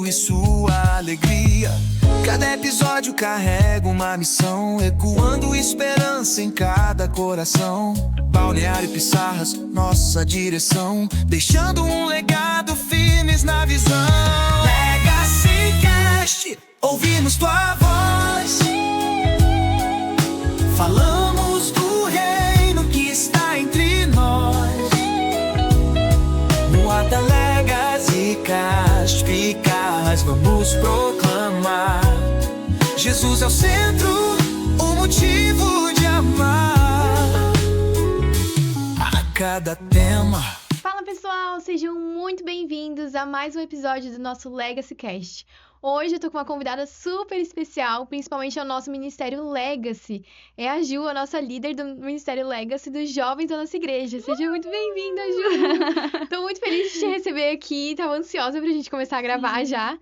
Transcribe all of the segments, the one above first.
e sua alegria. Cada episódio carrega uma missão, ecoando esperança em cada coração. Balneário Pissarras, nossa direção, deixando um legado firmes na visão. Legacy Cast, ouvimos tua voz, falamos do reino que está entre nós. No Ata Legacy Cast, Pissarras, vamos proclamar: Jesus é o centro, o motivo de amar. A cada tema. Fala pessoal, sejam muito bem-vindos a mais um episódio do nosso Legacy Cast. Hoje eu tô com uma convidada super especial, principalmente ao nosso Ministério Legacy. É a Ju, a nossa líder do Ministério Legacy dos jovens da nossa igreja. Seja muito bem-vinda, Ju. Tô muito feliz de te receber aqui, tava ansiosa pra gente começar a gravar já.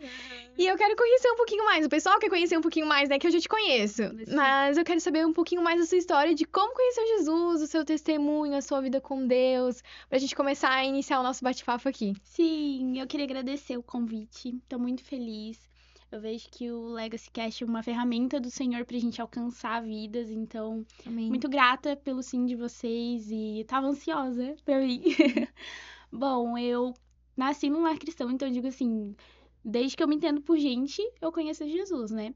E eu quero conhecer um pouquinho mais. O pessoal quer conhecer um pouquinho mais, né? Que eu já te conheço. Mas eu quero saber um pouquinho mais da sua história, de como conheceu Jesus, o seu testemunho, a sua vida com Deus, pra gente começar a iniciar o nosso bate-papo aqui. Sim, eu queria agradecer o convite. Tô muito feliz. Eu vejo que o Legacy Cast é uma ferramenta do Senhor pra gente alcançar vidas. Então, Amém. muito grata pelo sim de vocês e tava ansiosa pra vir. Bom, eu nasci num lar cristão, então eu digo assim, desde que eu me entendo por gente, eu conheço Jesus, né?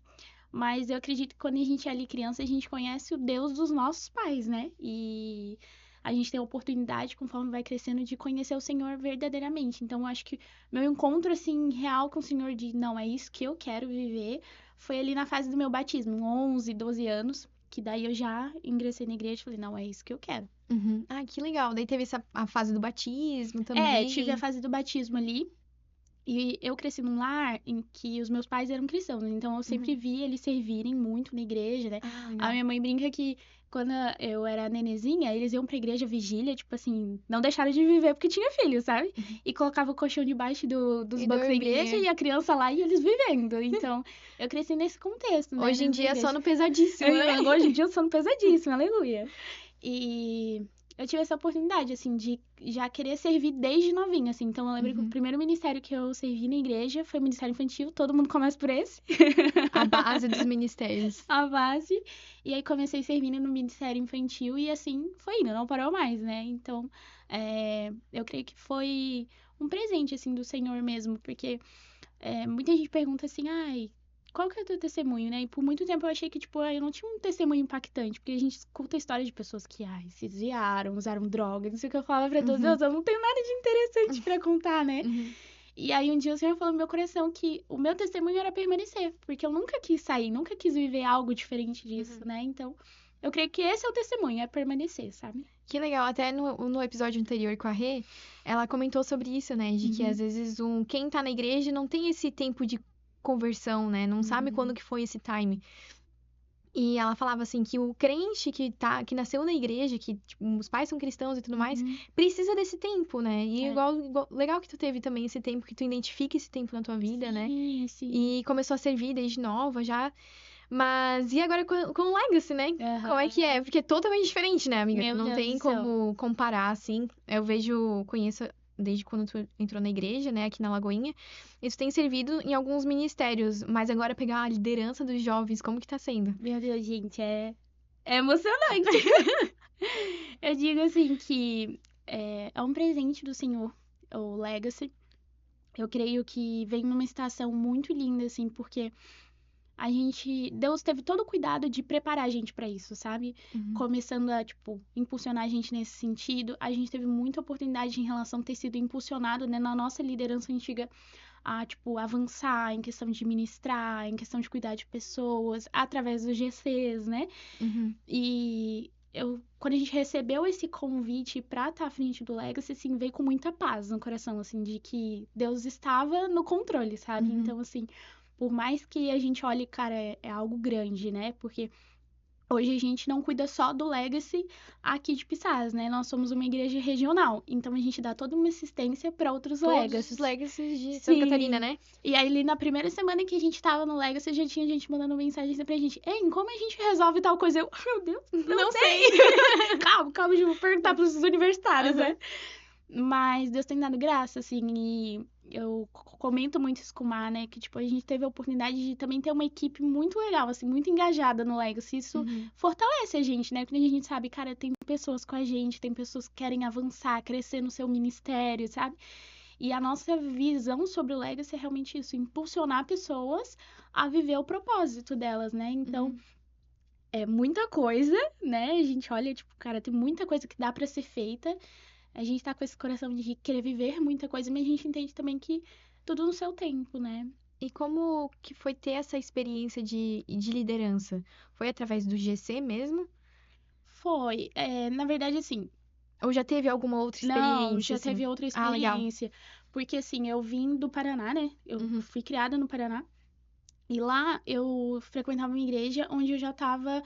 Mas eu acredito que quando a gente é ali criança, a gente conhece o Deus dos nossos pais, né? E a gente tem a oportunidade, conforme vai crescendo, de conhecer o Senhor verdadeiramente. Então, eu acho que meu encontro, assim, real com o Senhor de, não, é isso que eu quero viver, foi ali na fase do meu batismo, 11, 12 anos, que daí eu já ingressei na igreja e falei, não, é isso que eu quero. Uhum. Ah, que legal. Daí teve a fase do batismo também. Tive a fase do batismo ali. E eu cresci num lar em que os meus pais eram cristãos, então eu sempre vi eles servirem muito na igreja, né? Ah, A legal. minha mãe brinca que quando eu era nenezinha, eles iam pra igreja vigília, tipo assim, não deixaram de viver porque tinha filho, sabe? E colocava o colchão debaixo dos E bancos da dormia. igreja e a criança lá e eles vivendo. Então, eu cresci nesse contexto, né? Hoje em dentro da dia é igreja. sono pesadíssimo, né? Hoje em dia eu sou pesadíssima, aleluia. E eu tive essa oportunidade, assim, de já querer servir desde novinha, assim. Então, eu lembro que o primeiro ministério que eu servi na igreja foi o Ministério Infantil. Todo mundo começa por esse. A base dos ministérios. A base. E aí, comecei servindo no Ministério Infantil e, assim, foi indo, não parou mais, né? Então, eu creio que foi um presente, assim, do Senhor mesmo. Porque muita gente pergunta assim, ai, qual que é o teu testemunho, né? E por muito tempo eu achei que, tipo, eu não tinha um testemunho impactante, porque a gente escuta a história de pessoas que, se desviaram, usaram droga, não sei o que eu falava pra todos, Deus, eu não tenho nada de interessante pra contar, né? E aí um dia o Senhor falou no meu coração que o meu testemunho era permanecer, porque eu nunca quis sair, nunca quis viver algo diferente disso, né? Então, eu creio que esse é o testemunho, é permanecer, sabe? Que legal, até no episódio anterior com a Rê, ela comentou sobre isso, né? De que às vezes quem tá na igreja não tem esse tempo de conversão, né? Não sabe quando que foi esse time. E ela falava assim que o crente que nasceu na igreja, que tipo, os pais são cristãos e tudo mais, precisa desse tempo, né? E igual, legal que tu teve também esse tempo, que tu identifica esse tempo na tua vida, né? Sim. E começou a servir desde nova já. Mas e agora com o Legacy, né? Como é que é? Porque é totalmente diferente, né, amiga? Meu Não Deus tem do céu. como comparar, assim. Eu conheço desde quando tu entrou na igreja, né, aqui na Lagoinha. E tu tem servido em alguns ministérios, mas agora pegar a liderança dos jovens, como que tá sendo? Meu Deus, gente, é emocionante. Eu digo assim que é um presente do Senhor, o Legacy. Eu creio que vem numa estação muito linda, assim, porque Deus teve todo o cuidado de preparar a gente pra isso, sabe? Começando a, tipo, impulsionar a gente nesse sentido. A gente teve muita oportunidade em relação a ter sido impulsionado, né, na nossa liderança antiga a, tipo, avançar em questão de ministrar, em questão de cuidar de pessoas, através dos GCs, né? E quando a gente recebeu esse convite pra estar à frente do Legacy, assim, veio com muita paz no coração, assim, de que Deus estava no controle, sabe? Então, assim, por mais que a gente olhe, cara, é algo grande, né? Porque hoje a gente não cuida só do Legacy aqui de Pissarras, né? Nós somos uma igreja regional, então a gente dá toda uma assistência para outros Legacies. Os Legacies de Santa Catarina, né? E aí, ali na primeira semana que a gente tava no Legacy, já tinha gente mandando mensagem pra gente. Ei, como a gente resolve tal coisa? Eu, meu Deus, não sei. calma, eu vou perguntar pros universitários, né? Mas Deus tem dado graça, assim, e eu comento muito isso com o Mar, né? Que, tipo, a gente teve a oportunidade de também ter uma equipe muito legal, assim, muito engajada no Legacy. Isso fortalece a gente, né? Porque a gente sabe, cara, tem pessoas com a gente, tem pessoas que querem avançar, crescer no seu ministério, sabe? E a nossa visão sobre o Legacy é realmente isso, impulsionar pessoas a viver o propósito delas, né? Então, é muita coisa, né? A gente olha, tipo, cara, tem muita coisa que dá pra ser feita. A gente tá com esse coração de querer viver muita coisa, mas a gente entende também que tudo no seu tempo, né? E como que foi ter essa experiência de liderança? Foi através do GC mesmo? Foi. Na verdade, assim, Ou já teve alguma outra experiência? não, já assim? teve outra Ah, legal. experiência. Porque, assim, eu vim do Paraná, né? Eu fui criada no Paraná. E lá eu frequentava uma igreja onde eu já tava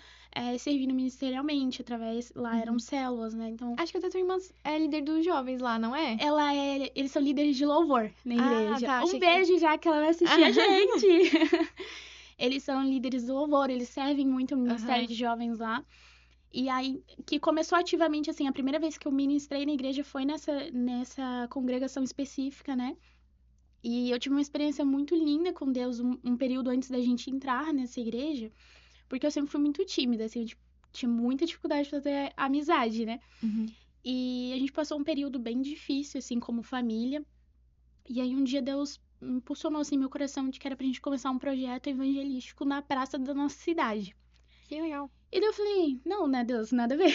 servindo ministerialmente, lá eram células, né? Então, Acho que até tua irmã é líder dos jovens lá, não é? eles são líderes de louvor na igreja. tá, achei Um que- beijo já que ela vai assistir a gente. Eles são líderes do louvor, eles servem muito o ministério de jovens lá. E aí, que começou ativamente, assim, a primeira vez que eu ministrei na igreja foi nessa congregação específica, né? E eu tive uma experiência muito linda com Deus um período antes da gente entrar nessa igreja, porque eu sempre fui muito tímida, assim, eu tinha muita dificuldade de fazer amizade, né? E a gente passou um período bem difícil, assim, como família. E aí um dia Deus me impulsionou, assim, meu coração de que era pra gente começar um projeto evangelístico na praça da nossa cidade. Que legal. E daí eu falei, não, né, Deus, nada a ver.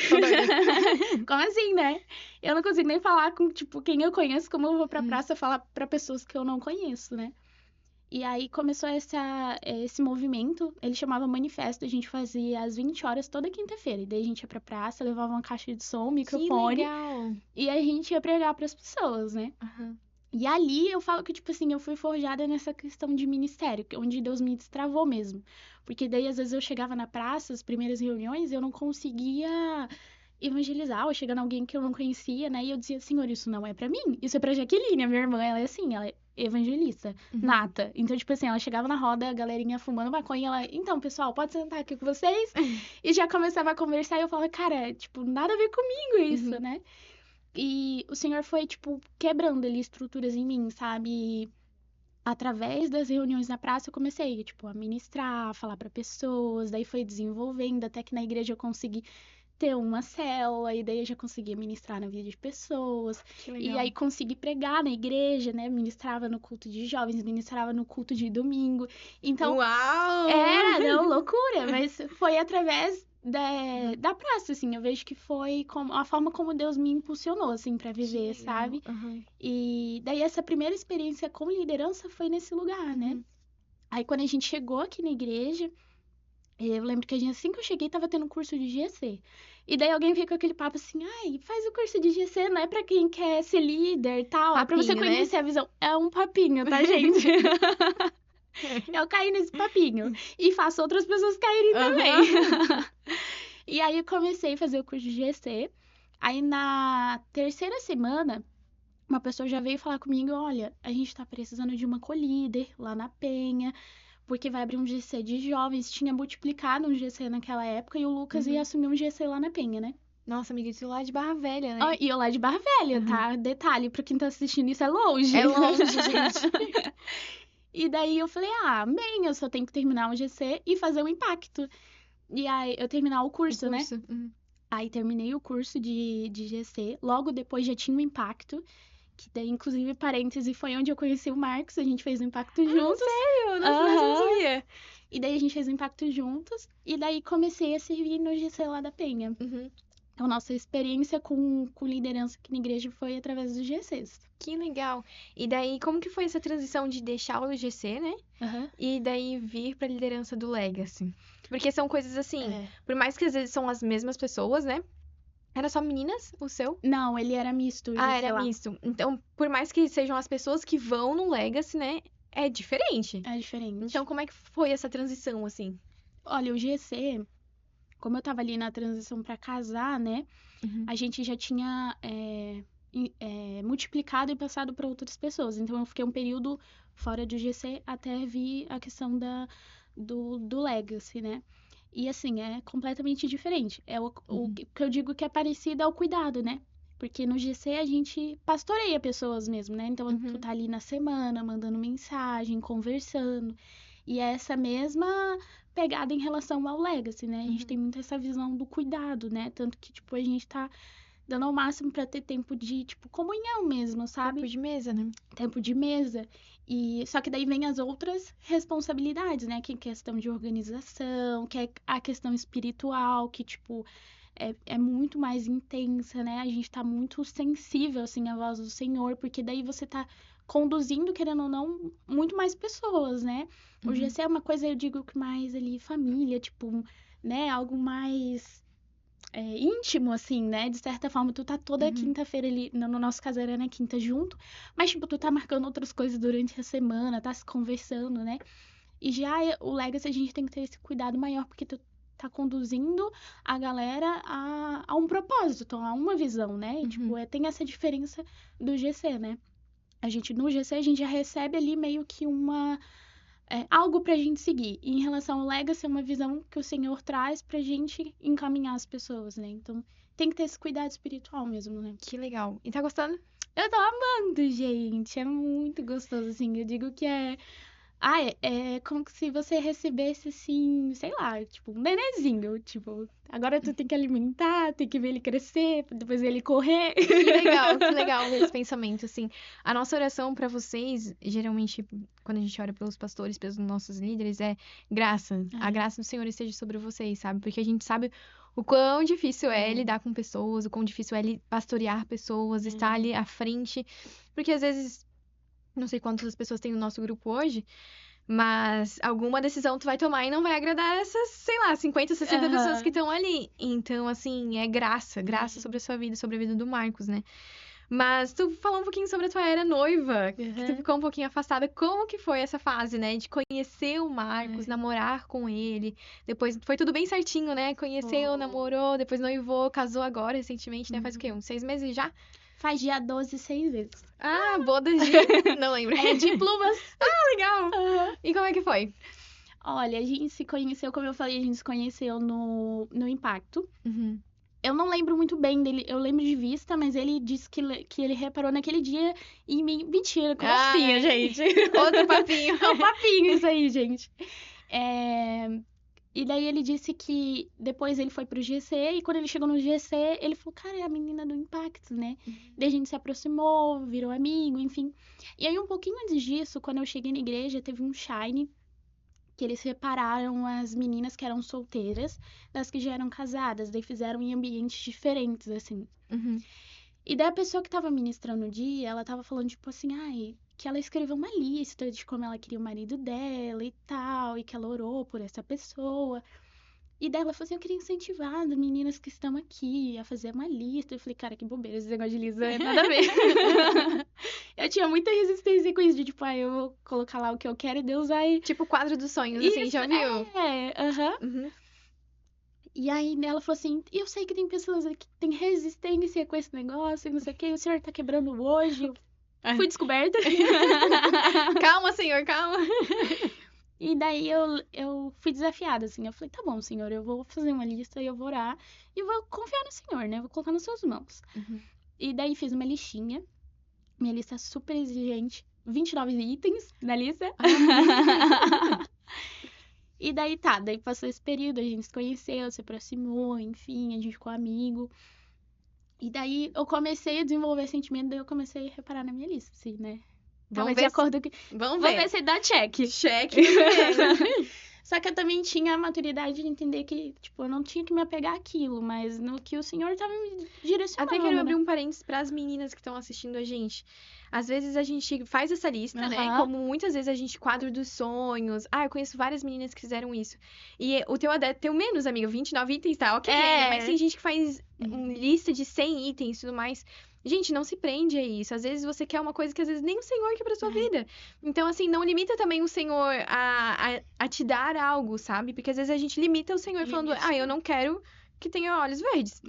Como assim, né? Eu não consigo nem falar com, tipo, quem eu conheço, como eu vou pra praça falar pra pessoas que eu não conheço, né? E aí começou esse movimento, ele chamava Manifesto, a gente fazia às 20 horas toda quinta-feira. E daí a gente ia pra praça, levava uma caixa de som, um microfone, Que legal. e a gente ia pregar pras pessoas, né? E ali eu falo que, tipo assim, eu fui forjada nessa questão de ministério, onde Deus me destravou mesmo. Porque daí, às vezes, eu chegava na praça, as primeiras reuniões, eu não conseguia evangelizar, ou chegando alguém que eu não conhecia, né? E eu dizia, Senhor, isso não é pra mim, isso é pra Jaqueline, a minha irmã, ela é assim, ela é evangelista, nata. Então, tipo assim, ela chegava na roda, a galerinha fumando maconha, ela, então, pessoal, pode sentar aqui com vocês? E já começava a conversar, e eu falava, cara, tipo, nada a ver comigo isso, né? E o Senhor foi, tipo, quebrando ali estruturas em mim, sabe? E através das reuniões na praça, eu comecei, tipo, a ministrar, a falar pra pessoas, daí foi desenvolvendo, até que na igreja eu consegui ter uma célula, e daí eu já conseguia ministrar na vida de pessoas. Que legal. E aí consegui pregar na igreja, né? Ministrava no culto de jovens, ministrava no culto de domingo. Então, Uau! não, loucura, mas foi através da praça, assim, eu vejo que foi a forma como Deus me impulsionou, assim, pra viver, sabe? E daí essa primeira experiência com liderança foi nesse lugar, né? Aí quando a gente chegou aqui na igreja, eu lembro que assim que eu cheguei, tava tendo um curso de GC. E daí alguém veio com aquele papo assim, ai, faz o curso de GC, não é pra quem quer ser líder e tal, é pra você Papinho, né? conhecer a visão. É um papinho, tá, gente? Eu caí nesse papinho. E faço outras pessoas caírem também. E aí eu comecei a fazer o curso de GC. Aí na terceira semana, uma pessoa já veio falar comigo, olha, a gente tá precisando de uma co-líder lá na Penha, porque vai abrir um GC de jovens. Tinha multiplicado um GC naquela época e o Lucas ia assumir um GC lá na Penha, né? Nossa, amiga, isso lá de Barra Velha, né? E eu lá de Barra Velha, tá? Detalhe, pra quem tá assistindo isso, é longe. É longe, gente. E daí eu falei, amém, eu só tenho que terminar o GC e fazer um impacto. E aí, eu terminar o curso, né? Aí terminei o curso de GC, logo depois já tinha um impacto, que daí, inclusive, parêntese, foi onde eu conheci o Marcos, a gente fez o impacto juntos. Sério? Nossa, não sabia. E daí a gente fez o impacto juntos, e daí comecei a servir no GC lá da Penha. Então, nossa experiência com liderança aqui na igreja foi através dos GCs. Que legal. E daí, como que foi essa transição de deixar o GC, né? E daí vir pra liderança do Legacy? Porque são coisas assim, por mais que às vezes são as mesmas pessoas, né? Era só meninas, o seu? Não, ele era misto. Era misto. Então, por mais que sejam as pessoas que vão no Legacy, né? É diferente. É diferente. Então, como é que foi essa transição, assim? Olha, o GC, como eu tava ali na transição pra casar, né? A gente já tinha multiplicado e passado para outras pessoas. Então, eu fiquei um período fora do GC até vir a questão do Legacy, né? E assim, é completamente diferente. O que eu digo que é parecido ao cuidado, né? Porque no GC a gente pastoreia pessoas mesmo, né? Então, tu Uhum. tá ali na semana, mandando mensagem, conversando. E é essa mesma pegada em relação ao Legacy, né? A gente Uhum. tem muito essa visão do cuidado, né? Tanto que, tipo, a gente tá dando ao máximo pra ter tempo de, tipo, comunhão mesmo, sabe? Tempo de mesa, né? Tempo de mesa. E só que daí vem as outras responsabilidades, né? Que é questão de organização, que é a questão espiritual, que, tipo, é muito mais intensa, né? A gente tá muito sensível, assim, à voz do Senhor, porque daí você tá conduzindo, querendo ou não, muito mais pessoas, né? O Uhum. GC é uma coisa, eu digo que mais ali, família, tipo, né? Algo mais íntimo, assim, né? De certa forma, tu tá toda Uhum. quinta-feira ali, no nosso caso era na quinta junto, mas, tipo, tu tá marcando outras coisas durante a semana, tá se conversando, né? E já o Legacy a gente tem que ter esse cuidado maior, porque tu tá conduzindo a galera a um propósito, então a uma visão, né? E, tipo, Uhum. tem essa diferença do GC, né? No GC, a gente já recebe ali meio que algo pra gente seguir. E em relação ao Legacy, é uma visão que o Senhor traz pra gente encaminhar as pessoas, né? Então, tem que ter esse cuidado espiritual mesmo, né? Que legal. E tá gostando? Eu tô amando, gente. É muito gostoso, assim. Eu digo que é como se você recebesse, assim, sei lá, tipo, um nenenzinho. Tipo, agora tu tem que alimentar, tem que ver ele crescer, depois ele correr. Que legal ver esse pensamento, assim. A nossa oração pra vocês, geralmente, quando a gente ora pelos pastores, pelos nossos líderes, é graça. A graça do Senhor esteja sobre vocês, sabe? Porque a gente sabe o quão difícil é lidar com pessoas, o quão difícil é pastorear pessoas, estar ali à frente. Porque às vezes, não sei quantas pessoas tem no nosso grupo hoje, mas alguma decisão tu vai tomar e não vai agradar essas, sei lá, 50, 60 pessoas que estão ali. Então, assim, é graça sobre a sua vida, sobre a vida do Marcos, né? Mas tu falou um pouquinho sobre a tua era noiva, que tu ficou um pouquinho afastada. Como que foi essa fase, né? De conhecer o Marcos, namorar com ele. Depois foi tudo bem certinho, né? Conheceu, namorou, depois noivou, casou agora recentemente, né? Faz o quê? Uns 6 meses já? Faz dia 12, 6 vezes. Ah, bodas de... Não lembro. De plumas. Legal. E como é que foi? Olha, a gente se conheceu, como eu falei, a gente se conheceu no Impacto. Uhum. Eu não lembro muito bem dele, eu lembro de vista, mas ele disse que ele reparou naquele dia em mim. Mentira, conversinha, gente. Outro papinho. É um papinho isso aí, gente. E daí ele disse que depois ele foi pro GC, e quando ele chegou no GC, ele falou, cara, é a menina do Impacto, né? Daí a gente se aproximou, virou amigo, enfim. E aí, um pouquinho antes disso, quando eu cheguei na igreja, teve um Shine, que eles separaram as meninas que eram solteiras das que já eram casadas, daí fizeram em ambientes diferentes, assim. Uhum. E daí a pessoa que tava ministrando o dia, ela tava falando, tipo assim, que ela escreveu uma lista de como ela queria o marido dela e tal, e que ela orou por essa pessoa. E daí ela falou assim, eu queria incentivar as meninas que estão aqui a fazer uma lista. Eu falei, cara, que bobeira, esse negócio de lista é nada a ver. Eu tinha muita resistência com isso, de tipo, eu vou colocar lá o que eu quero e Deus vai... Tipo o quadro dos sonhos, assim, Isso, já viu? Uhum. E aí ela falou assim, eu sei que tem pessoas que têm resistência com esse negócio, não sei o que, o senhor tá quebrando hoje. Fui descoberta. Calma, senhor, calma. E daí eu fui desafiada, assim. Eu falei, tá bom, senhor, eu vou fazer uma lista e eu vou orar. E vou confiar no senhor, né? Vou colocar nas suas mãos. Uhum. E daí fiz uma listinha. Minha lista é super exigente. 29 itens na lista. E daí daí passou esse período, a gente se conheceu, se aproximou, enfim, a gente ficou amigo. E daí eu comecei a desenvolver sentimento, daí eu comecei a reparar na minha lista, assim, né? Vamos de ver acordo com... Vamos ver ver se dá check. Check. Só que eu também tinha a maturidade de entender que, tipo, eu não tinha que me apegar àquilo, mas no que o Senhor tava me direcionando. Até quero abrir né? um parênteses pras meninas que estão assistindo a gente. Às vezes a gente faz essa lista, né? Como muitas vezes a gente quadro dos sonhos. Eu conheço várias meninas que fizeram isso. E o teu adepto tem o menos, amiga. 29 itens, tá? Ok. Mas tem gente que faz uma lista de 100 itens e tudo mais. Gente, não se prende a isso. Às vezes você quer uma coisa que às vezes nem o Senhor quer pra sua vida. Então, assim, não limita também o Senhor a te dar algo, sabe? Porque às vezes a gente limita o Senhor falando, eu não quero que tenha olhos verdes.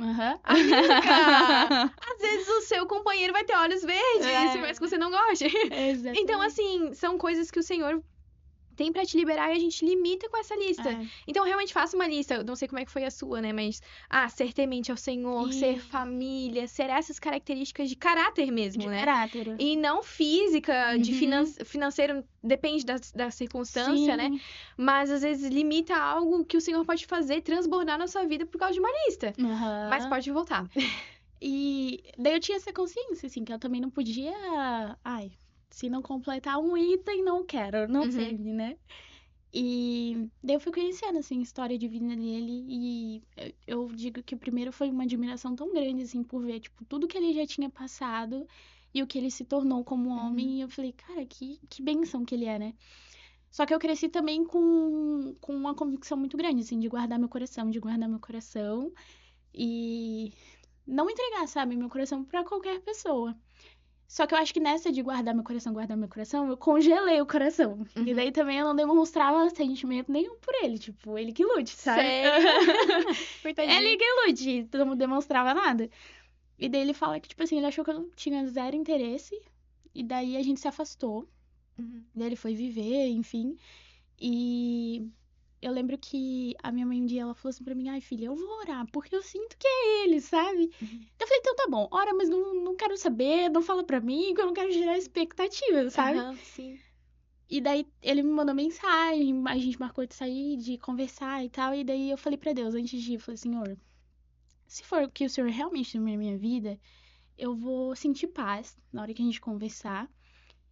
Amiga! Às vezes o seu companheiro vai ter olhos verdes, por mais que você não goste. Exatamente. Então, assim, são coisas que o Senhor tem pra te liberar e a gente limita com essa lista. É. Então, realmente faça uma lista. Eu não sei como é que foi a sua, né? Mas, ser temente ao Senhor, ser família, ser essas características de caráter mesmo, De né? caráter. E não física, de financeiro, depende da circunstância, né? Sim. Mas, às vezes, limita algo que o Senhor pode fazer, transbordar na sua vida por causa de uma lista. Aham. Mas pode voltar. E daí eu tinha essa consciência, assim, que eu também não podia... se não completar um item, não quero, não serve, né? E daí eu fui conhecendo, assim, a história de vida dele. E eu digo que o primeiro foi uma admiração tão grande, assim, por ver, tipo, tudo que ele já tinha passado e o que ele se tornou como homem. E eu falei, cara, que bênção que ele é, né? Só que eu cresci também com uma convicção muito grande, assim, de guardar meu coração e não entregar, sabe, meu coração pra qualquer pessoa. Só que eu acho que nessa de guardar meu coração, eu congelei o coração. E daí também eu não demonstrava sentimento nenhum por ele, tipo, ele que lute, sabe? Sério? Coitadinho. Ele que lute, não demonstrava nada. E daí ele fala que, tipo assim, ele achou que eu não tinha zero interesse, e daí a gente se afastou. Daí ele foi viver, enfim. E eu lembro que a minha mãe um dia, ela falou assim pra mim, ai filha, eu vou orar, porque eu sinto que é ele, sabe? Eu falei, então tá bom, ora, mas não quero saber, não fala pra mim, que eu não quero gerar expectativa, sabe? Aham, sim. E daí ele me mandou mensagem, a gente marcou de sair, de conversar e tal, e daí eu falei pra Deus, antes de ir, eu falei, Senhor, se for o que o Senhor realmente tem na minha vida, eu vou sentir paz na hora que a gente conversar.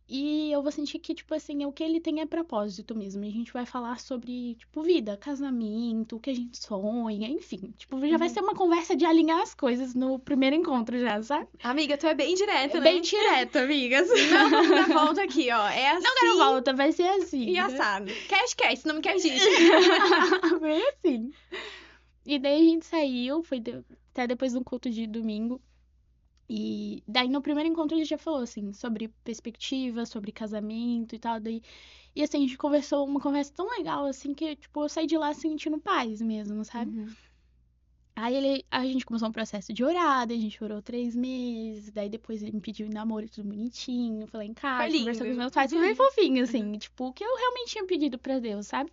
E eu vou sentir que, tipo assim, o que ele tem é propósito mesmo. E a gente vai falar sobre, tipo, vida, casamento, o que a gente sonha, enfim. Tipo, já vai ser uma conversa de alinhar as coisas no primeiro encontro já, sabe? Amiga, tu é bem direta, né? Bem direto, amigas. Não vamos dar volta aqui, ó. É assim Não quero volta, vai ser assim. e né? assado. Quer, se não me quer disso. Foi assim. E daí a gente saiu, até depois do culto de domingo. E daí no primeiro encontro ele já falou, assim, sobre perspectiva, sobre casamento e tal. E assim, a gente conversou uma conversa tão legal, assim, que, tipo, eu saí de lá sentindo paz mesmo, sabe? Aí a gente começou um processo de orar, daí a gente orou 3 meses, daí depois ele me pediu em namoro, tudo bonitinho, foi lá em casa, Foi lindo. conversou com os meus pais, foi bem fofinho, assim, tipo, o que eu realmente tinha pedido pra Deus, sabe?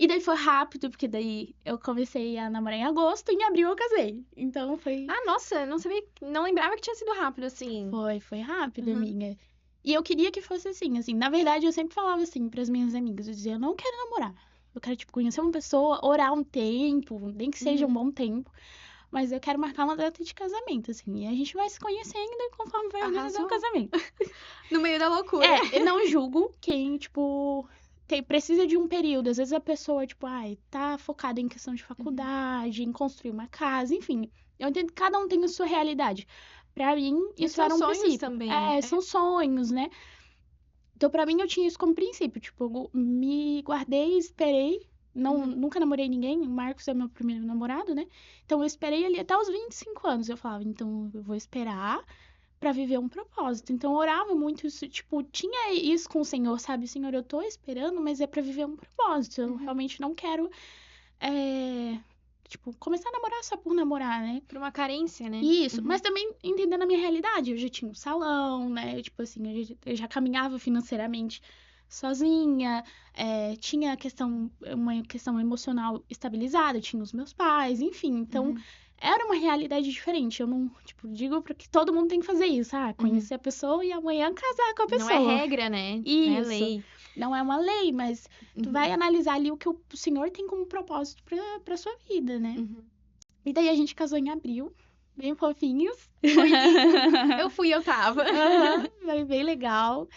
E daí foi rápido, porque daí eu comecei a namorar em agosto e em abril eu casei. Então foi... Ah, nossa, não sabia, não lembrava que tinha sido rápido assim. Foi rápido, amiga. E eu queria que fosse assim. Na verdade, eu sempre falava assim pras minhas amigas. Eu dizia, eu não quero namorar. Eu quero, tipo, conhecer uma pessoa, orar um tempo, nem que seja um bom tempo. Mas eu quero marcar uma data de casamento, assim. E a gente vai se conhecendo e conforme vai organizar o Arrasou. casamento. No meio da loucura. Eu não julgo quem, tipo... precisa de um período. Às vezes a pessoa, tipo, tá focada em questão de faculdade, em construir uma casa, enfim. Eu entendo que cada um tem a sua realidade. Pra mim, E isso são era um sonhos princípio. também, né? São sonhos, né? Então, pra mim, eu tinha isso como princípio. Tipo, eu me guardei, esperei. Nunca namorei ninguém. O Marcos é meu primeiro namorado, né? Então, eu esperei ali até os 25 anos. Eu falava, então, eu vou esperar pra viver um propósito. Então, eu orava muito isso, tipo, tinha isso com o Senhor, sabe? Senhor, eu tô esperando, mas é pra viver um propósito. Eu realmente não quero, tipo, começar a namorar só por namorar, né? Por uma carência, né? Isso, mas também entendendo a minha realidade. Eu já tinha um salão, né? Tipo assim, eu já caminhava financeiramente sozinha, tinha uma questão emocional estabilizada, tinha os meus pais, enfim. Então, era uma realidade diferente. Eu não, tipo, digo que todo mundo tem que fazer isso, conhecer a pessoa e amanhã casar com a pessoa. Não é regra, né? Isso. Não é lei. Não é uma lei, mas tu vai analisar ali o que o Senhor tem como propósito pra sua vida, né? E daí a gente casou em abril, bem fofinhos. Foi lindo. Eu fui, eu tava. Foi bem legal.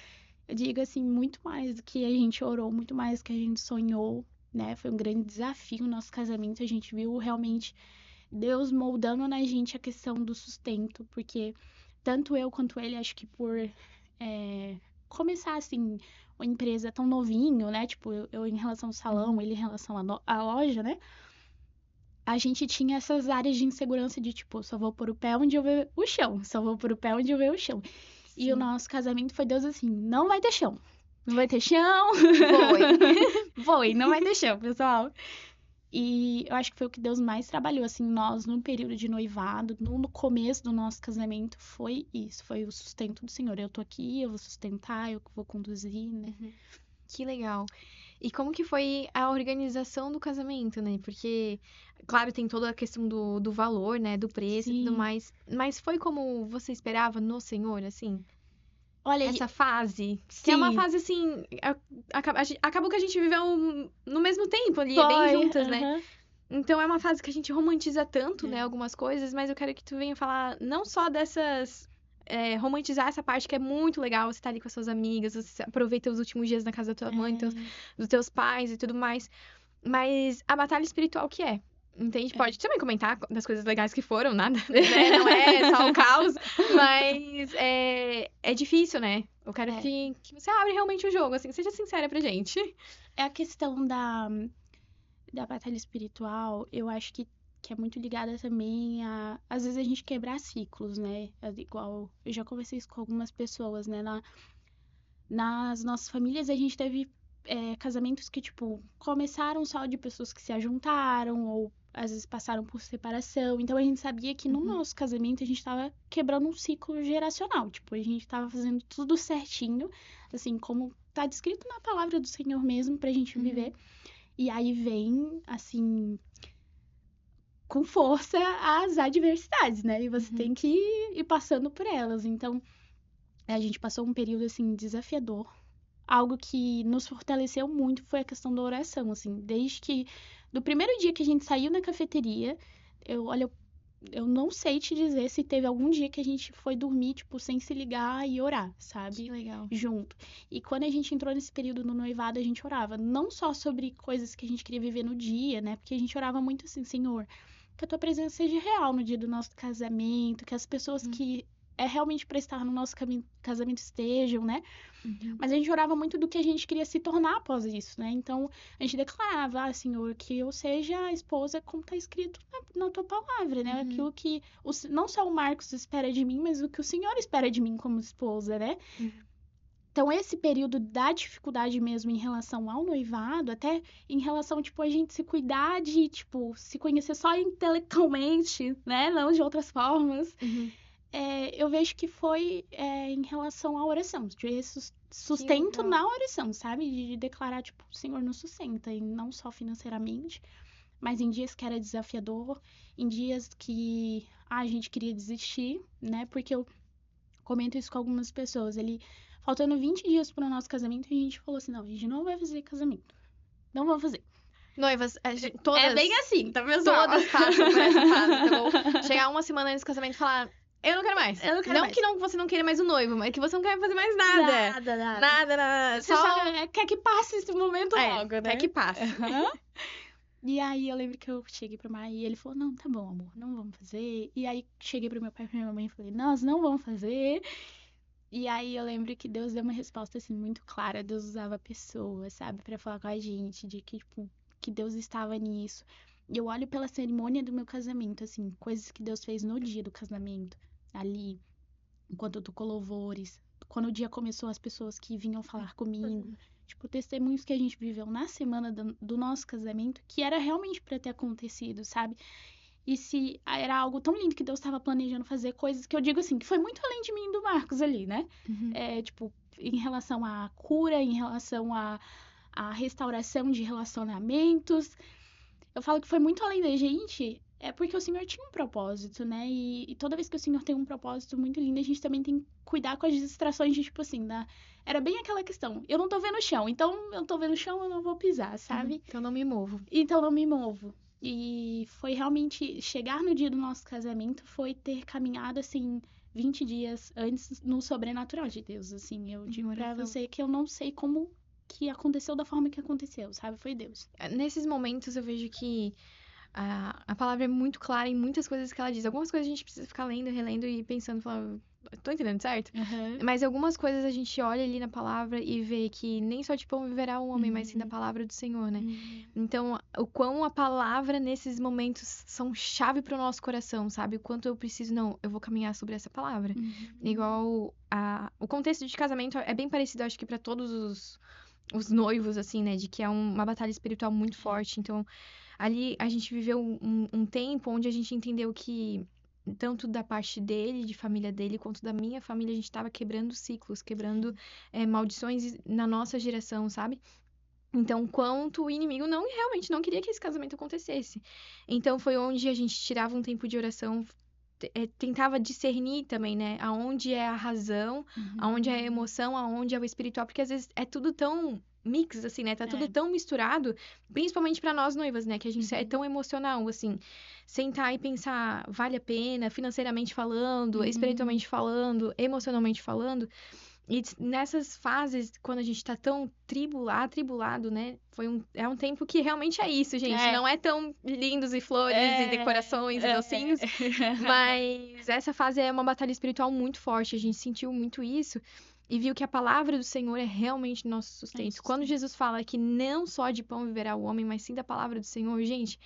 Eu digo assim, muito mais do que a gente orou, muito mais do que a gente sonhou, né? Foi um grande desafio o nosso casamento. A gente viu realmente Deus moldando na gente a questão do sustento, porque tanto eu quanto ele, acho que por começar assim, uma empresa tão novinho, né? Tipo, eu em relação ao salão, ele em relação à loja, né? A gente tinha essas áreas de insegurança de, tipo, só vou pôr o pé onde eu ver o chão, só vou pôr o pé onde eu ver o chão. Sim. E o nosso casamento foi Deus assim, não vai ter chão. Não vai ter chão. Foi, não vai ter chão, pessoal. E eu acho que foi o que Deus mais trabalhou, assim, nós, no período de noivado, no começo do nosso casamento, foi isso, foi o sustento do Senhor. Eu tô aqui, eu vou sustentar, eu vou conduzir, né? Que legal. E como que foi a organização do casamento, né? Porque, claro, tem toda a questão do valor, né? Do preço e tudo Sim. mais. Mas foi como você esperava no Senhor, assim? Olha, Essa fase? Que é uma sim, fase, assim... Acabou que a gente viveu no mesmo tempo ali, bem foi. juntas, né? Aham. Então é uma fase que a gente romantiza tanto, né? É. Algumas coisas. Mas eu quero que tu venha falar não só dessas... romantizar essa parte que é muito legal, você tá ali com as suas amigas, você aproveita os últimos dias na casa da tua mãe, dos teus pais e tudo mais. Mas a batalha espiritual que é. Entende? Pode também comentar das coisas legais que foram, nada, né? Não é só o caos, mas é difícil, né? Eu quero É. que você abra realmente o jogo, assim, seja sincera pra gente. É a questão da batalha espiritual, eu acho que é muito ligada também a, às vezes, a gente quebrar ciclos, né? Igual, eu já conversei isso com algumas pessoas, né? Nas nossas famílias, a gente teve casamentos que, tipo, começaram só de pessoas que se ajuntaram, ou às vezes passaram por separação. Então, a gente sabia que no nosso casamento a gente tava quebrando um ciclo geracional. Tipo, a gente tava fazendo tudo certinho, assim, como tá descrito na palavra do Senhor mesmo, pra gente viver. E aí vem, assim, com força as adversidades, né? E você tem que ir passando por elas. Então, a gente passou um período, assim, desafiador. Algo que nos fortaleceu muito foi a questão da oração, assim. Desde que, do primeiro dia que a gente saiu na cafeteria, olha, eu não sei te dizer se teve algum dia que a gente foi dormir, tipo, sem se ligar e orar, sabe? Que legal. Junto. E quando a gente entrou nesse período no noivado, a gente orava. Não só sobre coisas que a gente queria viver no dia, né? Porque a gente orava muito assim, Senhor, que a tua presença seja real no dia do nosso casamento, que as pessoas que é realmente para estar no nosso casamento estejam, né? Mas a gente orava muito do que a gente queria se tornar após isso, né? Então, a gente declarava, Senhor, que eu seja a esposa como está escrito na tua palavra, né? Aquilo que não só o Marcos espera de mim, mas o que o Senhor espera de mim como esposa, né? Então, esse período da dificuldade mesmo em relação ao noivado, até em relação, tipo, a gente se cuidar de, tipo, se conhecer só intelectualmente, né? Não de outras formas. Eu vejo que foi em relação à oração, de esse sustento na oração, sabe? De declarar, tipo, o Senhor nos sustenta, e não só financeiramente, mas em dias que era desafiador, em dias que a gente queria desistir, né? Porque eu comento isso com algumas pessoas, faltando 20 dias pro nosso casamento, a gente falou assim, não, a gente não vai fazer casamento, não vamos fazer. Noivas, todas... É bem assim, tá pessoal? Todas passam por essa fase, tá bom? Chegar uma semana antes do casamento e falar... Eu não quero mais. Eu não quero mais. Que você não queira mais o noivo, mas que você não quer fazer mais nada. Nada. Você só quer que passe esse momento logo, né? Quer que passe. E aí eu lembro que eu cheguei pro Mai e ele falou, não, tá bom, amor, não vamos fazer. E aí cheguei pro meu pai e pra minha mãe e falei, nós não vamos fazer. E aí eu lembro que Deus deu uma resposta, assim, muito clara. Deus usava pessoas, sabe, pra falar com a gente, de que, tipo, que Deus estava nisso. E eu olho pela cerimônia do meu casamento, assim, coisas que Deus fez no dia do casamento, ali, enquanto eu tocou louvores. Quando o dia começou, as pessoas que vinham falar comigo. Tipo, testemunhos que a gente viveu na semana do nosso casamento, que era realmente pra ter acontecido, sabe? E se era algo tão lindo que Deus estava planejando fazer, coisas que eu digo assim, que foi muito além de mim e do Marcos ali, né? Tipo, em relação à cura, em relação à restauração de relacionamentos. Eu falo que foi muito além da gente, é porque o Senhor tinha um propósito, né? E toda vez que o Senhor tem um propósito muito lindo, a gente também tem que cuidar com as distrações de, tipo assim, era bem aquela questão, eu não tô vendo o chão, então eu tô vendo o chão, eu não vou pisar, sabe? Então não me movo. Então não me movo. E foi realmente, chegar no dia do nosso casamento, foi ter caminhado, assim, 20 dias antes no sobrenatural de Deus, assim. Eu digo pra você que eu não sei como que aconteceu da forma que aconteceu, sabe? Foi Deus. Nesses momentos eu vejo que a palavra é muito clara em muitas coisas que ela diz. Algumas coisas a gente precisa ficar lendo, relendo e pensando, falando, tô entendendo, certo? Mas algumas coisas a gente olha ali na palavra e vê que nem só de pão viverá o homem, mas sim da palavra do Senhor, né? Então, o quão a palavra nesses momentos são chave pro nosso coração, sabe? O quanto eu preciso, não, eu vou caminhar sobre essa palavra. Igual o contexto de casamento é bem parecido, acho que pra todos os noivos, assim, né? De que é uma batalha espiritual muito forte. Então, ali a gente viveu um tempo onde a gente entendeu que tanto da parte dele, de família dele, quanto da minha família, a gente tava quebrando ciclos, quebrando maldições na nossa geração, sabe? Então, quanto o inimigo realmente não queria que esse casamento acontecesse. Então, foi onde a gente tirava um tempo de oração, tentava discernir também, né? Aonde é a razão, aonde é a emoção, aonde é o espiritual, porque às vezes é tudo tão mix, assim, né? Tá tudo tão misturado, principalmente pra nós noivas, né? Que a gente é tão emocional, assim. Sentar e pensar, vale a pena, financeiramente falando, espiritualmente falando, emocionalmente falando. E nessas fases, quando a gente tá tão atribulado, né? É um tempo que realmente é isso, gente. Não é tão lindos e flores e decorações e docinhos. Mas essa fase é uma batalha espiritual muito forte. A gente sentiu muito isso. E viu que a palavra do Senhor é realmente nosso sustento. Quando Jesus fala que não só de pão viverá o homem, mas sim da palavra do Senhor, gente,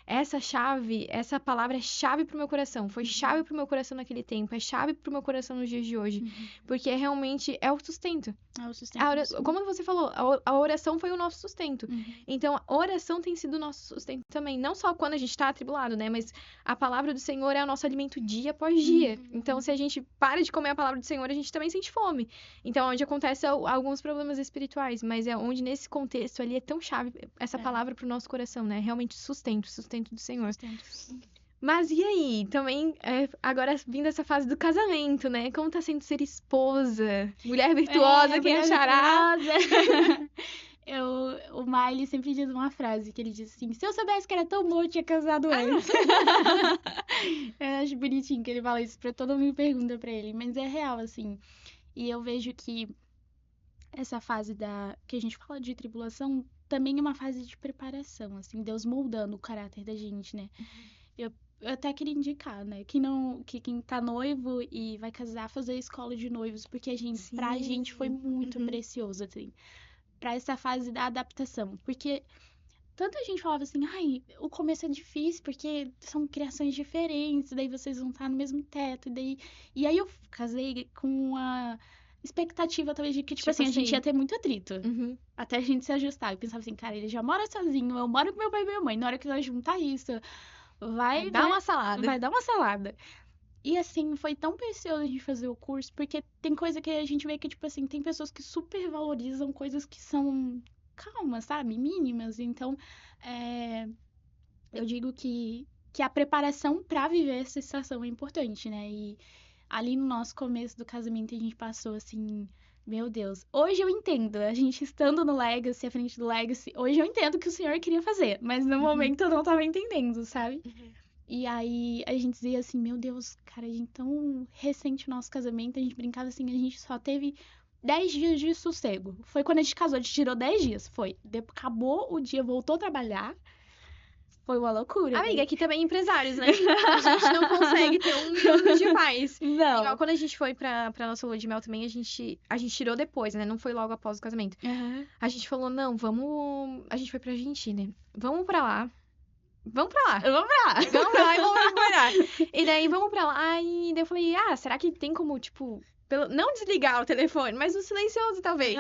essa palavra é chave pro meu coração. Foi chave pro meu coração naquele tempo. É chave pro meu coração nos dias de hoje. Porque realmente é o sustento. É o sustento. Como você falou, a oração foi o nosso sustento. Então, a oração tem sido o nosso sustento também. Não só quando a gente tá atribulado, né? Mas a palavra do Senhor é o nosso alimento dia após dia. Então, se a gente para de comer a palavra do Senhor, a gente também sente fome. Então, onde acontece alguns problemas espirituais. Mas é onde, nesse contexto ali, é tão chave essa palavra pro nosso coração, né? Realmente sustento do Senhor. Mas e aí? Também, agora vindo essa fase do casamento, né? Como tá sendo ser esposa? Mulher virtuosa, quem achará? O Miley sempre diz uma frase, que ele diz assim, se eu soubesse que era tão bom, eu tinha casado antes. Eu acho bonitinho que ele fala isso pra todo mundo pergunta pra ele, mas é real, assim. E eu vejo que essa fase que a gente fala de tribulação também é uma fase de preparação, assim, Deus moldando o caráter da gente, né? Eu até queria indicar, né? Que quem tá noivo e vai casar, fazer a escola de noivos, porque pra gente foi muito precioso, assim, pra essa fase da adaptação. Porque tanta gente falava assim, ai, o começo é difícil, porque são criações diferentes, daí vocês vão estar no mesmo teto, e aí eu casei com a expectativa, talvez, de que, tipo assim, a gente ia ter muito atrito. Até a gente se ajustar. Eu pensava assim, cara, ele já mora sozinho, eu moro com meu pai e minha mãe, na hora que nós juntar isso, vai dar uma salada. Vai dar uma salada. E, assim, foi tão precioso a gente fazer o curso, porque tem coisa que a gente vê que, tipo assim, tem pessoas que super valorizam coisas que são calmas, sabe? Mínimas. Então, eu digo que a preparação pra viver essa estação é importante, né? E ali no nosso começo do casamento, a gente passou, assim, meu Deus. Hoje eu entendo, a gente estando no Legacy, à frente do Legacy, hoje eu entendo o que o Senhor queria fazer, mas no momento eu não tava entendendo, sabe? E aí a gente dizia assim, meu Deus, cara, a gente tão recente o nosso casamento, a gente brincava assim, a gente só teve 10 dias de sossego. Foi quando a gente casou, a gente tirou 10 dias, foi. Acabou o dia, voltou a trabalhar. Foi uma loucura. Amiga, aqui também empresários, né? A gente não consegue ter um minuto de paz. Não. Igual quando a gente foi pra nossa lua de mel também, a gente tirou depois, né? Não foi logo após o casamento. A gente falou, não, vamos... A gente foi pra Argentina. Vamos pra lá. Vamos pra lá. Vamos pra lá. Vamos pra lá e vamos trabalhar. E daí, vamos pra lá. E daí eu falei, será que tem como, tipo... Não desligar o telefone, mas no silencioso, talvez.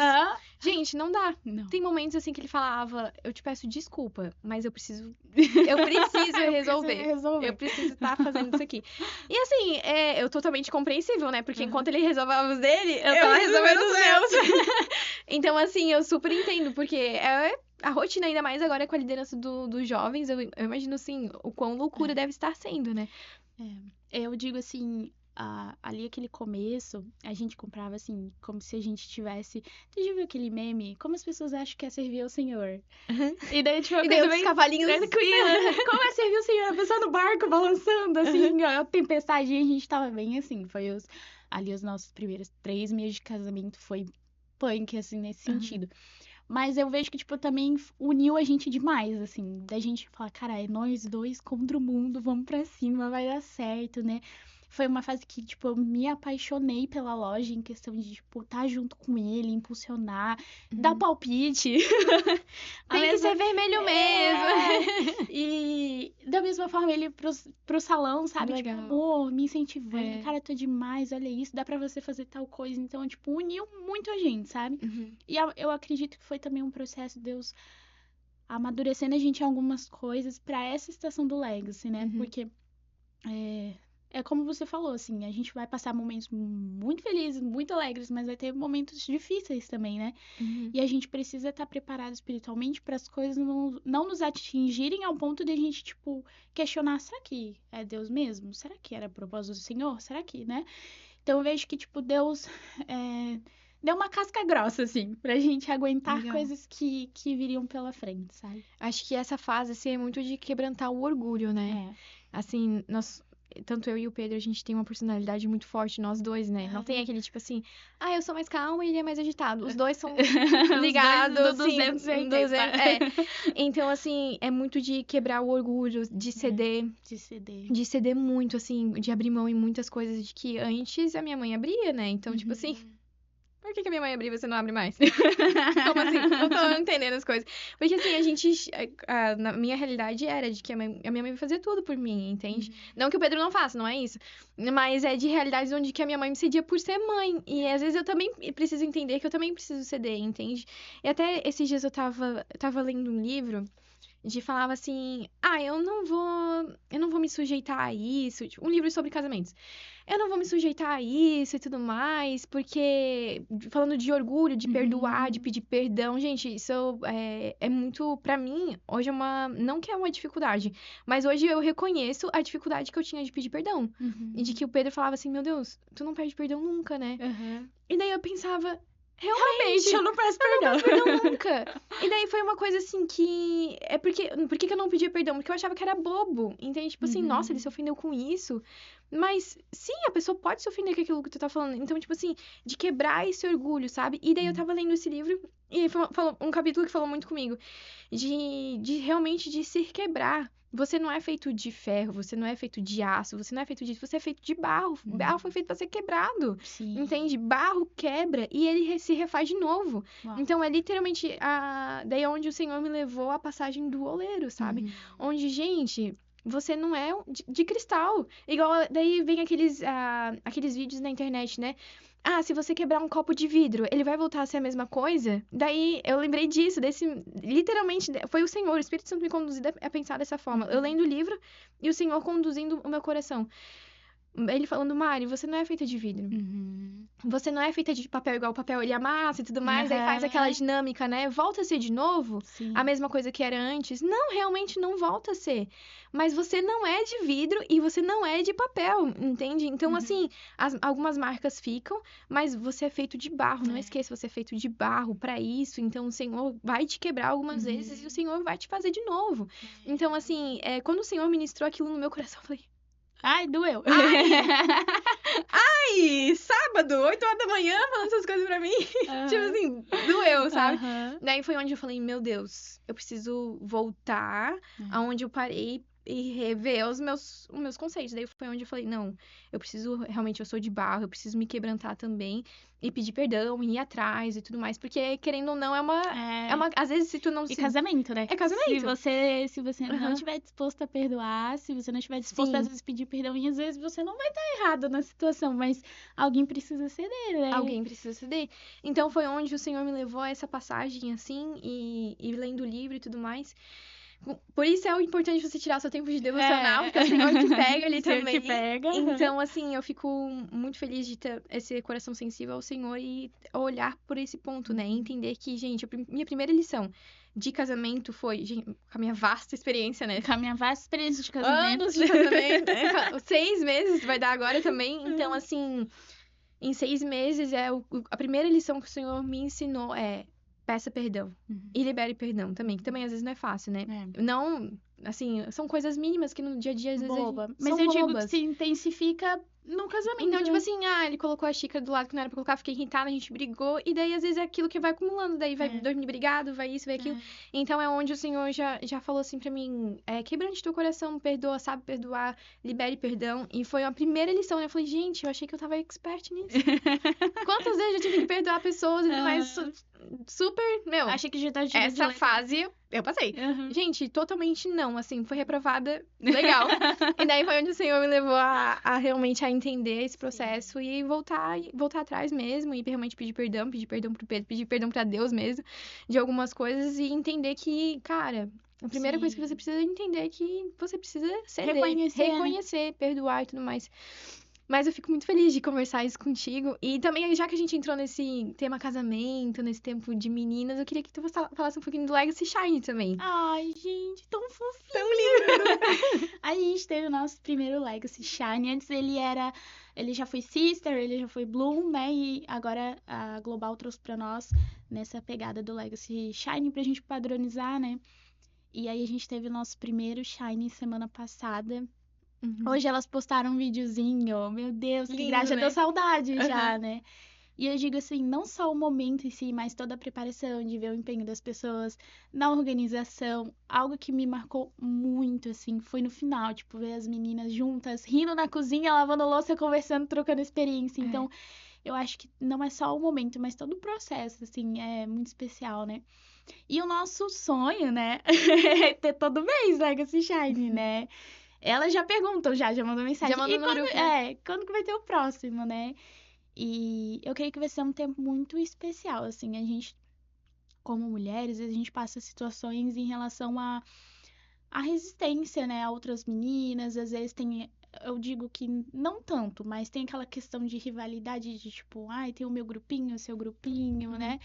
Gente, não dá. Não. Tem momentos, assim, que ele falava, eu te peço desculpa, mas eu preciso resolver. Eu preciso estar fazendo isso aqui. E, assim, eu totalmente compreensível, né? Porque enquanto ele resolveva os dele, eu tava resolvendo os meus. Então, assim, eu super entendo, porque a rotina, ainda mais agora com a liderança dos jovens, eu imagino, assim, o quão loucura deve estar sendo, né? Eu digo, assim... ali aquele começo, a gente comprava assim, como se a gente tivesse... Você já viu aquele meme? Como as pessoas acham que é servir ao Senhor? E daí, tipo, os cavalinhos tranquila. Como é servir o Senhor? A pessoa no barco balançando, assim, a tempestade, e a gente tava bem assim. Foi os nossos primeiros 3 meses de casamento, foi punk, assim, nesse sentido. Mas eu vejo que, tipo, também uniu a gente demais, assim, da gente falar, cara, é nós dois contra o mundo, vamos pra cima, vai dar certo, né? Foi uma fase que, tipo, eu me apaixonei pela loja em questão de, tipo, estar junto com ele, impulsionar, dar palpite. Tem que ser vermelho mesmo. E da mesma forma ele pro salão, sabe? Legal. Tipo, amor, me incentivando. Cara, tô demais, olha isso, dá pra você fazer tal coisa. Então, tipo, uniu muito a gente, sabe? E eu acredito que foi também um processo de Deus amadurecendo a gente em algumas coisas pra essa estação do Legacy, né? Porque... é como você falou, assim, a gente vai passar momentos muito felizes, muito alegres, mas vai ter momentos difíceis também, né? Uhum. E a gente precisa estar preparado espiritualmente para as coisas não nos atingirem ao ponto de a gente, tipo, questionar, será que é Deus mesmo? Será que era propósito do Senhor? Será que, né? Então eu vejo que, tipo, Deus deu uma casca grossa, assim, pra gente aguentar Legal. coisas que viriam pela frente, sabe? Acho que essa fase, assim, é muito de quebrantar o orgulho, né? Assim, tanto eu e o Pedro, a gente tem uma personalidade muito forte, nós dois, né? Não tem aquele tipo assim, eu sou mais calma e ele é mais agitado. Os dois são ligados, Os dois do assim, 280. Então, assim, é muito de quebrar o orgulho, de ceder, De CD. muito, assim, de abrir mão em muitas coisas de que antes a minha mãe abria, né? Então, tipo assim, por que a minha mãe abriu e você não abre mais? Como assim? Não tô entendendo as coisas. Porque assim, na minha realidade era de que a minha mãe fazia tudo por mim, entende? Não que o Pedro não faça, não é isso. Mas é de realidades onde que a minha mãe me cedia por ser mãe. E às vezes eu também preciso entender que eu também preciso ceder, entende? E até esses dias eu tava lendo um livro de falava assim, eu não vou me sujeitar a isso, tipo, um livro sobre casamentos. Eu não vou me sujeitar a isso e tudo mais, porque falando de orgulho, de perdoar, de pedir perdão, gente, isso é muito, pra mim, hoje não que é uma dificuldade, mas hoje eu reconheço a dificuldade que eu tinha de pedir perdão. E de que o Pedro falava assim, meu Deus, tu não pede perdão nunca, né? E daí eu pensava, realmente, eu não peço eu não perdão. peço perdão nunca. E daí foi uma coisa assim que. Por que que eu não pedia perdão? Porque eu achava que era bobo. Entende? Tipo assim, nossa, ele se ofendeu com isso. Mas sim, a pessoa pode se ofender com aquilo que tu tá falando. Então, tipo assim, de quebrar esse orgulho, sabe? E daí eu tava lendo esse livro e falou um capítulo que falou muito comigo. De realmente de se quebrar. Você não é feito de ferro, você não é feito de aço, você não é feito disso, você é feito de barro. Barro foi feito pra ser quebrado. Sim. Entende? Barro quebra e ele se refaz de novo. Uau. Então, é literalmente daí é onde o Senhor me levou a passagem do oleiro, sabe? Onde, gente, você não é de cristal. Igual, daí vem aqueles vídeos na internet, né? Se você quebrar um copo de vidro, ele vai voltar a ser a mesma coisa? Daí, eu lembrei disso, literalmente, foi o Senhor, o Espírito Santo me conduzindo a pensar dessa forma. Eu lendo o livro e o Senhor conduzindo o meu coração. Ele falando, Mari, você não é feita de vidro. Você não é feita de papel igual o papel, ele amassa e tudo mais, aí faz aquela dinâmica, né? Volta a ser de novo Sim. a mesma coisa que era antes. Não, realmente não volta a ser. Mas você não é de vidro e você não é de papel, entende? Então, assim, algumas marcas ficam, mas você é feito de barro. Não esqueça, você é feito de barro pra isso. Então, o Senhor vai te quebrar algumas vezes e o Senhor vai te fazer de novo. Então, assim, quando o Senhor ministrou aquilo no meu coração, eu falei, ai, doeu. Ai, sábado, 8 horas da manhã, falando essas coisas pra mim. Tipo assim, doeu, sabe? Daí foi onde eu falei, meu Deus, eu preciso voltar aonde eu parei e rever os meus conceitos. Daí foi onde eu falei, não, realmente, eu sou de barro, eu preciso me quebrantar também e pedir perdão, ir atrás e tudo mais. Porque, querendo ou não, às vezes, se tu não E casamento, né? É casamento. Se você não estiver disposto a perdoar, se você não estiver disposto, às vezes, pedir perdão, e às vezes você não vai estar errado na situação, mas alguém precisa ceder, né? Alguém precisa ceder. Então, foi onde o Senhor me levou a essa passagem, assim, e lendo o livro e tudo mais. Por isso é importante você tirar seu tempo de devocional, porque é o Senhor te pega ali também. Te pega. Então, assim, eu fico muito feliz de ter esse coração sensível ao Senhor e olhar por esse ponto, né? E entender que, gente, minha primeira lição de casamento foi, gente, com a minha vasta experiência, né? Com a minha vasta experiência de casamento. Anos de casamento, né? 6 meses vai dar agora também. Então, assim, em 6 meses, a primeira lição que o Senhor me ensinou peça perdão. E libere perdão também, que também às vezes não é fácil, né? Não, assim, são coisas mínimas que no dia a dia às vezes Mas são eu digo bobas. que se intensifica no casamento. Então, tipo assim, ele colocou a xícara do lado que não era pra colocar, fiquei irritada, a gente brigou, e daí às vezes é aquilo que vai acumulando, daí vai dormir brigado, vai isso, vai aquilo. Então é onde o Senhor já falou assim pra mim, quebrante teu coração, perdoa, sabe perdoar, libere perdão. E foi a primeira lição, né? Eu falei, gente, eu achei que eu tava expert nisso. Quantas vezes eu tive que perdoar pessoas e tudo mais, super, meu. Achei que já tá Essa fase eu passei. Gente, totalmente não, assim, foi reprovada, legal. E daí foi onde o Senhor me levou a realmente a entender esse processo e voltar atrás mesmo e realmente pedir perdão pro Pedro, pedir perdão pra Deus mesmo de algumas coisas e entender que, cara, A primeira coisa que Sim. você precisa entender é que você precisa ceder, Reconhecer, né? reconhecer, perdoar e tudo mais. Mas eu fico muito feliz de conversar isso contigo. E também, já que a gente entrou nesse tema casamento, nesse tempo de meninas, eu queria que tu falasse um pouquinho do Legacy Shine também. Ai, gente, tão fofinho. Tão lindo! A gente teve o nosso primeiro Legacy Shine. Antes ele já foi Sister, ele já foi Bloom, né? E agora a Global trouxe pra nós nessa pegada do Legacy Shine pra gente padronizar, né? E aí a gente teve o nosso primeiro Shine semana passada. Uhum. Hoje elas postaram um videozinho. Meu Deus, que Lindo, graça, já né? deu saudade já, Aham. né? E eu digo assim, não só o momento em si, mas toda a preparação de ver o empenho das pessoas na organização. Algo que me marcou muito, assim, foi no final, tipo, ver as meninas juntas, rindo na cozinha, lavando louça, conversando, trocando experiência. É. Então, eu acho que não é só o momento, mas todo o processo, assim, é muito especial, né? E o nosso sonho, né, é ter todo mês Legacy Shine, né? Elas já perguntam, já mandou mensagem. Já mandou E no quando, grupo, né? quando que vai ter o próximo, né? E eu creio que vai ser um tempo muito especial, assim, a gente, como mulheres, a gente passa situações em relação à resistência, né, a outras meninas, às vezes tem, eu digo que não tanto, mas tem aquela questão de rivalidade de tipo, ai, tem o meu grupinho, o seu grupinho, né?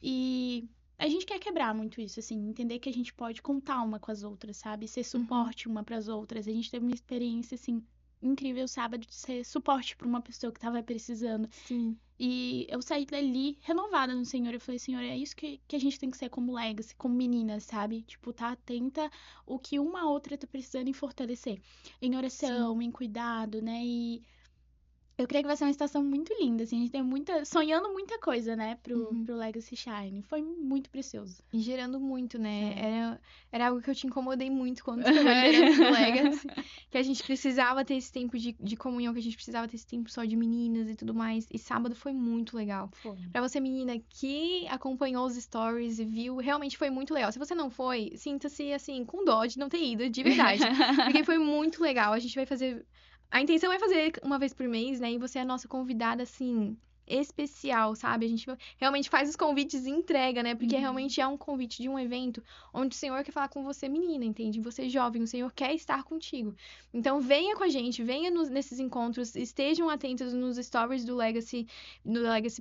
E a gente quer quebrar muito isso, assim, entender que a gente pode contar uma com as outras, sabe? Ser suporte uma para as outras. A gente teve uma experiência, assim, incrível sábado de ser suporte para uma pessoa que tava precisando. Sim. E eu saí dali renovada no Senhor. Eu falei, Senhor, é isso que a gente tem que ser como legacy, como meninas, sabe? Tipo, tá atenta o que uma outra tá precisando em fortalecer. Em oração, em cuidado, né? E eu creio que vai ser uma estação muito linda, assim. A gente tem sonhando muita coisa, né, Uhum. pro Legacy Shine. Foi muito precioso. E gerando muito, né? É. Era algo que eu te incomodei muito quando tu pegou a liderança do Legacy. Que a gente precisava ter esse tempo de comunhão, que a gente precisava ter esse tempo só de meninas e tudo mais. E sábado foi muito legal. Foi. Pra você, menina, que acompanhou os stories e viu, realmente foi muito legal. Se você não foi, sinta-se, assim, com dó de não ter ido, de verdade. Porque foi muito legal. A gente vai fazer... A intenção é fazer uma vez por mês, né? E você é a nossa convidada, assim, especial, sabe? A gente realmente faz os convites e entrega, né? Porque realmente é um convite de um evento onde o Senhor quer falar com você, menina, entende? Você jovem, o Senhor quer estar contigo. Então, venha com a gente, venha nesses encontros, estejam atentos nos stories do Legacy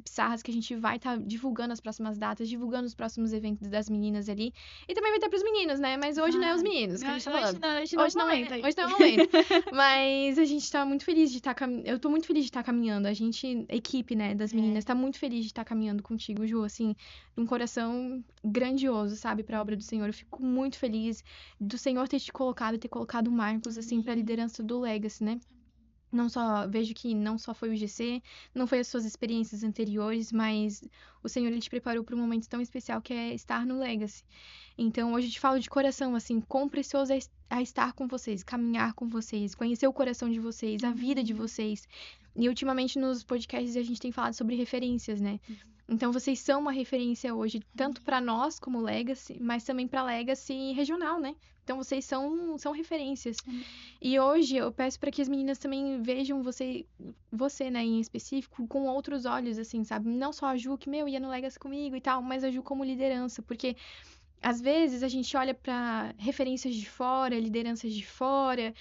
Pissarras, que a gente vai estar divulgando as próximas datas, divulgando os próximos eventos das meninas ali. E também vai ter pros meninos, né? Mas hoje não é os meninos que a gente tá falando. Hoje não é momento. Hoje não é o momento. Mas a gente tá muito feliz de estar eu tô muito feliz de estar caminhando. A gente, a equipe, né, das meninas, tá muito feliz de estar caminhando contigo, Ju, assim, um coração grandioso, sabe, pra obra do Senhor. Eu fico muito feliz do Senhor ter te colocado e ter colocado o Marcos, assim, pra liderança do Legacy, né? Vejo que não só foi o GC, não foi as suas experiências anteriores, mas o Senhor, ele te preparou para um momento tão especial que é estar no Legacy. Então, hoje eu te falo de coração, assim, quão precioso é estar com vocês, caminhar com vocês, conhecer o coração de vocês, a vida de vocês. E ultimamente nos podcasts a gente tem falado sobre referências, né? Então, vocês são uma referência hoje, tanto para nós como Legacy, mas também para Legacy regional, né? Então, vocês são referências. E hoje eu peço para que as meninas também vejam você, né, em específico, com outros olhos, assim, sabe? Não só a Ju, que, ia no Legacy comigo e tal, mas a Ju como liderança, porque às vezes a gente olha para referências de fora, lideranças de fora,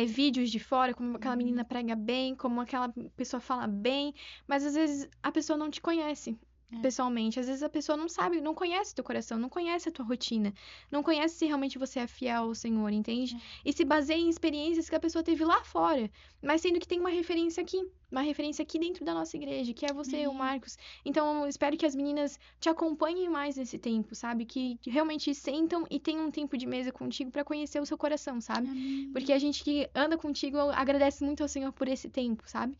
vídeos de fora, como aquela menina prega bem, como aquela pessoa fala bem, mas às vezes a pessoa não te conhece pessoalmente. Às vezes a pessoa não sabe, não conhece teu coração, não conhece a tua rotina, não conhece se realmente você é fiel ao Senhor, entende? E se baseia em experiências que a pessoa teve lá fora, mas sendo que tem uma referência aqui dentro da nossa igreja, que é você, o Marcos. Então, eu espero que as meninas te acompanhem mais nesse tempo, sabe? Que realmente sentam e tenham um tempo de mesa contigo pra conhecer o seu coração, sabe? Porque a gente que anda contigo agradece muito ao Senhor por esse tempo, sabe?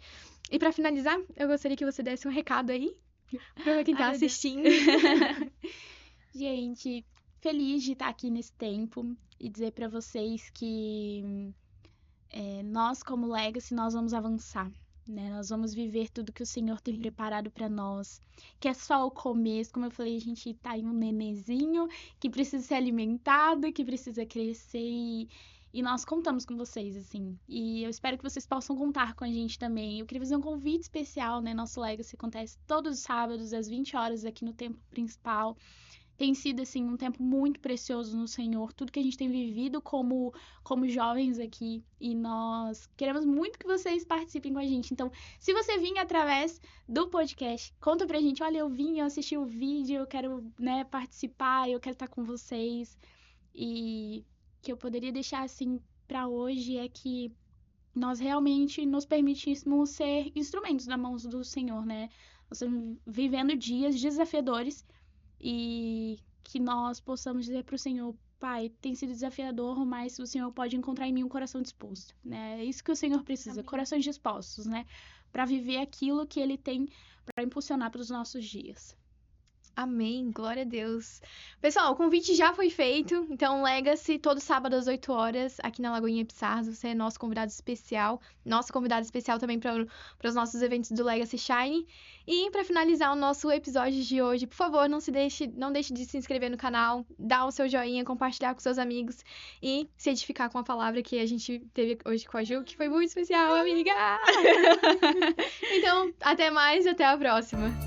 E pra finalizar, eu gostaria que você desse um recado aí pra quem tá assistindo. Gente, feliz de estar aqui nesse tempo e dizer pra vocês que nós, como Legacy, nós vamos avançar, né? Nós vamos viver tudo que o Senhor tem preparado pra nós, que é só o começo. Como eu falei, a gente tá em um nenenzinho que precisa ser alimentado, que precisa crescer e nós contamos com vocês, assim. E eu espero que vocês possam contar com a gente também. Eu queria fazer um convite especial, né? Nosso Legacy acontece todos os sábados, às 20 horas, aqui no templo principal. Tem sido, assim, um tempo muito precioso no Senhor, tudo que a gente tem vivido como jovens aqui, e nós queremos muito que vocês participem com a gente. Então, se você vir através do podcast, conta pra gente, olha, eu vim, eu assisti o vídeo, eu quero, né, participar, eu quero estar com vocês. E o que eu poderia deixar, assim, pra hoje é que nós realmente nos permitíssemos ser instrumentos na mãos do Senhor, né? Nós estamos vivendo dias desafiadores, e que nós possamos dizer para o Senhor, Pai, tem sido desafiador, mas o Senhor pode encontrar em mim um coração disposto, né? É isso que o Senhor precisa, Amém. corações dispostos, né? Para viver aquilo que Ele tem para impulsionar para os nossos dias. Amém, glória a Deus. Pessoal, o convite já foi feito, então Legacy, todo sábado às 8 horas, aqui na Lagoinha Pissarras, você é nosso convidado especial também para os nossos eventos do Legacy Shine. E para finalizar o nosso episódio de hoje, por favor, não deixe de se inscrever no canal, dar o seu joinha, compartilhar com seus amigos e se edificar com a palavra que a gente teve hoje com a Ju, que foi muito especial, amiga! Então, até mais e até a próxima!